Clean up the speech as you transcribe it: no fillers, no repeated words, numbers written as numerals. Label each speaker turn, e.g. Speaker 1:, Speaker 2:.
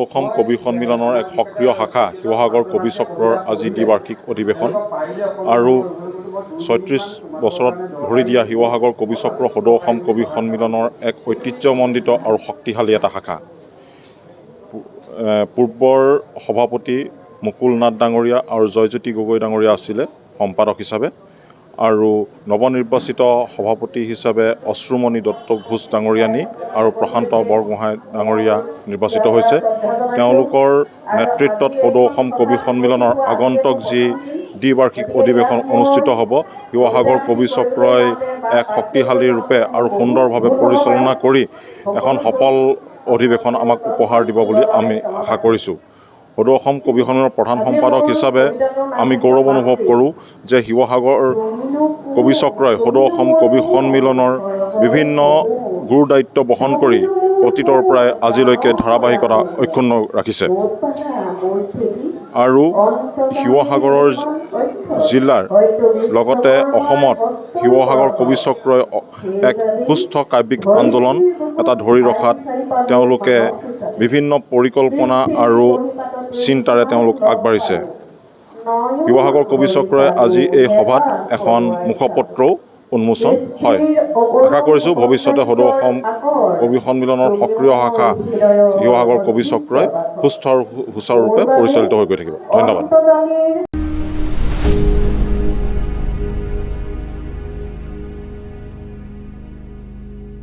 Speaker 1: অসম কবি সন্মিলনৰ এক সক্ৰিয় শাখা শিৱসাগৰ কবি চক্ৰৰ আজি দ্বিবাৰ্ষিক অধিৱেশন আৰু ৩৬ বছৰত ভৰি দিয়া শিৱসাগৰ কবি চক্ৰ সদৌ অসম কবি সন্মিলনৰ এক ঐতিহ্যমণ্ডিত আৰু শক্তিশালী এটা শাখা। পূৰ্বৰ সভাপতি মুকুল নাথ ডাঙৰীয়া আৰু জয়জ্যোতি গগৈ ডাঙৰীয়া আছিলে সম্পাদক হিচাপে, আৰু নৱনিৰ্বাচিত সভাপতি হিচাপে অশ্ৰুমণি দত্ত ঘোষ ডাঙৰীয়ানী আৰু প্ৰশান্ত বৰগোহাঁই ডাঙৰীয়া নিৰ্বাচিত হৈছে। তেওঁলোকৰ নেতৃত্বত সদৌ অসম কবি সন্মিলনৰ আগন্তুক যি দ্বিবাৰ্ষিক অধিৱেশন অনুষ্ঠিত হ'ব, শিৱসাগৰ কবি চক্ৰই এক শক্তিশালী ৰূপে আৰু সুন্দৰভাৱে পৰিচালনা কৰি এখন সফল অধিৱেশন আমাক উপহাৰ দিব বুলি আমি আশা কৰিছোঁ। সদৌ অসম কবি সন্মিলনৰ প্ৰধান সম্পাদক হিচাপে আমি গৌৰৱ অনুভৱ কৰোঁ যে শিৱসাগৰ কবি চক্ৰই সদৌ অসম কবি সন্মিলনৰ বিভিন্ন গুৰু দায়িত্ব বহন কৰি অতীতৰ পৰাই আজিলৈকে ধাৰাবাহিকতা অক্ষুণ্ণ ৰাখিছে। আৰু শিৱসাগৰৰ জিলাৰ লগতে অসমত শিৱসাগৰ কবি চক্ৰই এক সুস্থ কাব্যিক আন্দোলন এটা ধৰি ৰখাত তেওঁলোকে বিভিন্ন পৰিকল্পনা আৰু চিন্তাৰে তেওঁলোক আগবাঢ়িছে। শিৱসাগৰ কবি চক্ৰই আজি এই সভাত এখন মুখপত্ৰও উন্মোচন হয়। আশা কৰিছোঁ ভৱিষ্যতে সদৌ অসম কবি সন্মিলনৰ সক্ৰিয় শাখা শিৱসাগৰ কবি চক্ৰই সুস্থ আৰু সুচাৰুৰূপে পৰিচালিত হৈ গৈ থাকিব। ধন্যবাদ।